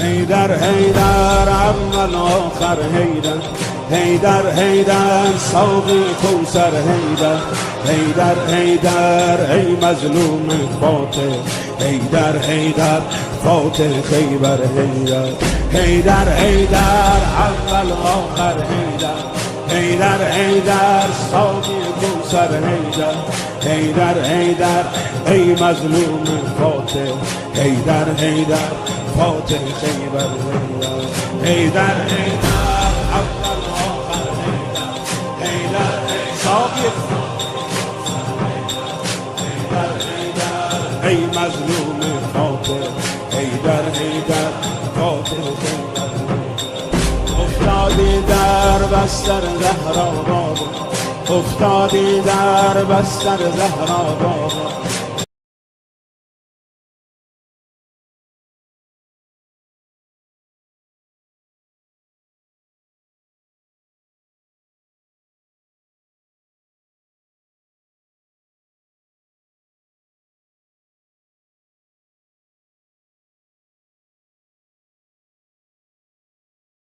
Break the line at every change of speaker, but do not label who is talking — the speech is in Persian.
حیدر حیدر اول آخر حیدر، حیدر حیدر ساقی کوثر حیدر، حیدر حیدر ای مظلوم فاتح، حیدر حیدر فاتح خیبر حیدر، حیدر حیدر اول آخر حیدر، حیدر حیدر ساقی کوثر حیدر، حیدر حیدر ای مظلوم فاتح، حیدر حیدر فاتح خیبر حیدر، حیدر حیدر اول آخر حیدر، حیدر ساقی حیدر حیدر ای مظلوم فاتح، حیدر حیدر فاتح خیبر افتادی در بستر زهرا بابا، افتادی در بستر زهرا بابا،